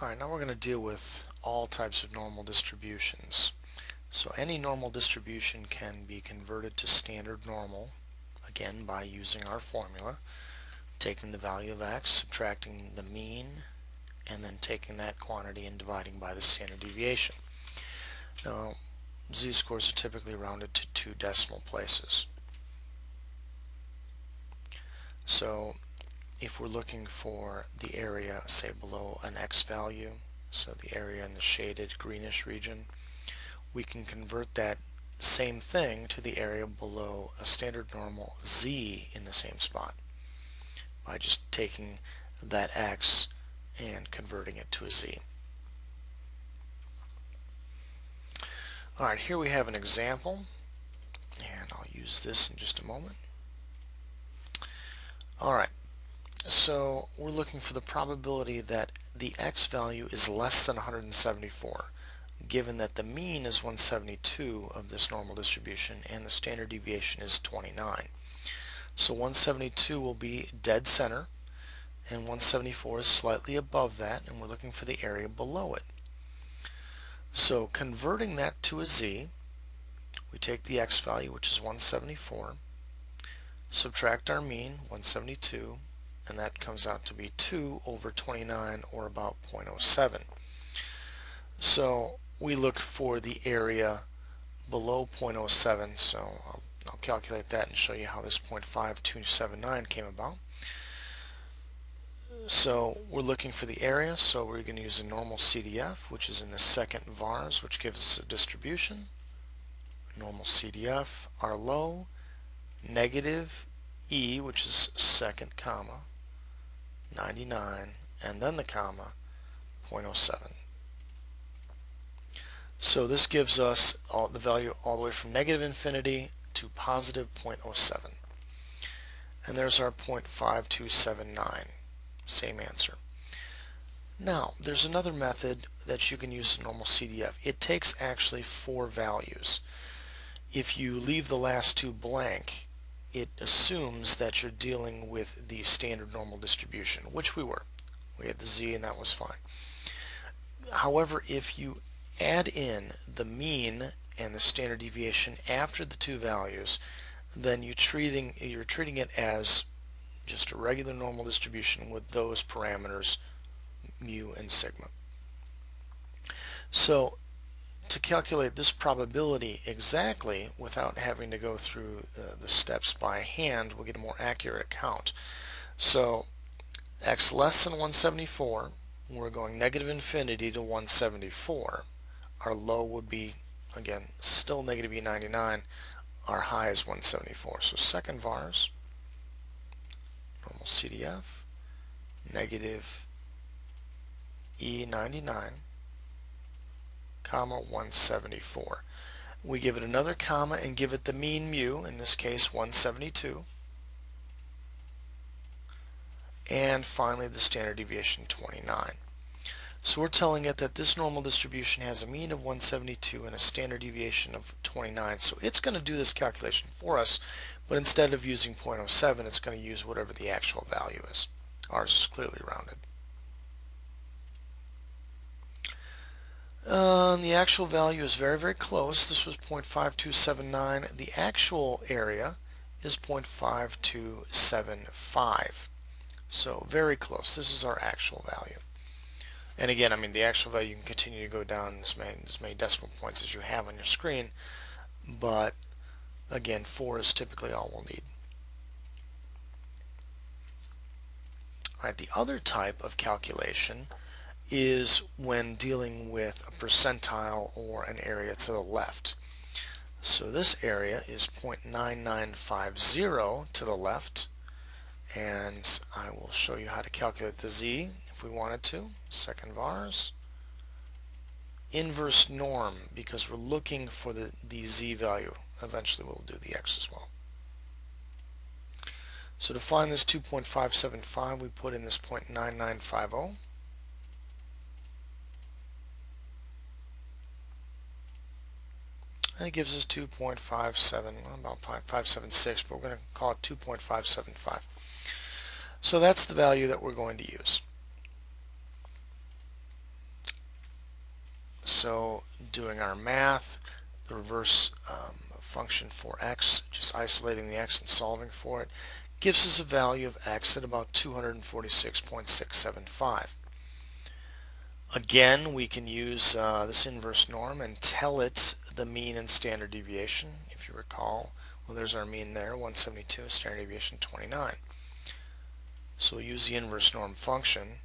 Alright, now we're going to deal with all types of normal distributions. So any normal distribution can be converted to standard normal, again by using our formula, taking the value of x, subtracting the mean, and then taking that quantity and dividing by the standard deviation. Now, z-scores are typically rounded to 2 decimal places. So if we're looking for the area, say below an x value, so the area in the shaded greenish region, we can convert that same thing to the area below a standard normal z in the same spot by just taking that x and converting it to a z. Alright, here we have an example, and I'll use this in just a moment. Alright, so we're looking for the probability that the x value is less than 174, given that the mean is 172 of this normal distribution and the standard deviation is 29. So 172 will be dead center, and 174 is slightly above that, and we're looking for the area below it. So converting that to a z, we take the x value, which is 174, subtract our mean, 172, and that comes out to be 2 over 29, or about 0.07. So we look for the area below 0.07, so I'll calculate that and show you how this 0.5279 came about. So we're looking for the area, so we're going to use a normal CDF, which is in the second vars, which gives us a distribution. Normal CDF, our low, negative E, which is second comma, 99, and then the comma, 0.07. So this gives us the value all the way from negative infinity to positive 0.07. And there's our 0.5279. Same answer. Now, there's another method that you can use in normal CDF. It takes actually 4 values. If you leave the last 2 blank, it assumes that you're dealing with the standard normal distribution, which we were. We had the z and that was fine. However, if you add in the mean and the standard deviation after the 2 values, then you're treating it as just a regular normal distribution with those parameters, mu and sigma. So to calculate this probability exactly without having to go through the steps by hand, we'll get a more accurate count. So x less than 174, we're going negative infinity to 174. Our low would be, again, still negative E99. Our high is 174. So second vars, normal CDF, negative E99, comma 174. We give it another comma and give it the mean mu, in this case 172. And finally the standard deviation 29. So we're telling it that this normal distribution has a mean of 172 and a standard deviation of 29. So it's going to do this calculation for us, but instead of using 0.07, it's going to use whatever the actual value is. Ours is clearly rounded. The actual value is very, very close. This was 0.5279. The actual area is 0.5275. So very close. This is our actual value. And again, I mean, the actual value, you can continue to go down as many decimal points as you have on your screen, but again, 4 is typically all we'll need. Alright, the other type of calculation is when dealing with a percentile or an area to the left. So this area is 0.9950 to the left, and I will show you how to calculate the z if we wanted to. Second vars, inverse norm, because we're looking for the z value. Eventually we'll do the x as well. So to find this 2.575, we put in this 0.9950. And it gives us 2.57, about 576, but we're going to call it 2.575. So that's the value that we're going to use. So doing our math, the reverse function for x, just isolating the x and solving for it, gives us a value of x at about 246.675. Again, we can use this inverse norm and tell it the mean and standard deviation. If you recall, well, there's our mean there, 172, standard deviation 29. So we'll use the inverse norm function.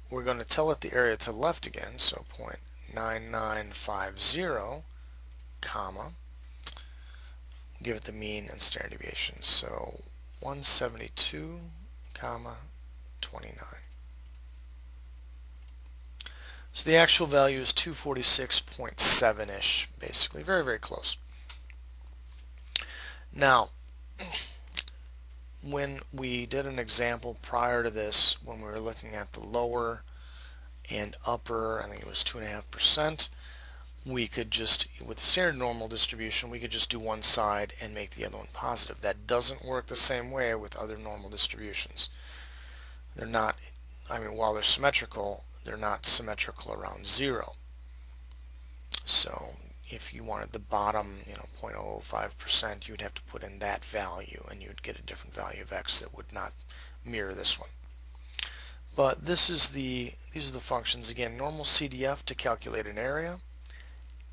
We're going to tell it the area to the left again, so 0.9950, comma, give it the mean and standard deviation. So 172, comma, 29. So the actual value is 246.7-ish, basically. Very, very close. Now, when we did an example prior to this, when we were looking at the lower and upper, I think it was 2.5%, we could just, with the standard normal distribution, we could just do one side and make the other one positive. That doesn't work the same way with other normal distributions. They're not, I mean, while they're symmetrical, they're not symmetrical around 0. So if you wanted the bottom, 0.005%, you would have to put in that value and you would get a different value of x that would not mirror this one. But these are the functions. Again, normal CDF to calculate an area.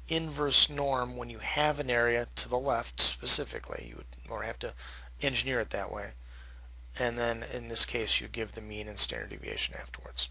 Inverse norm when you have an area to the left specifically, you would or have to engineer it that way. And then in this case you give the mean and standard deviation afterwards.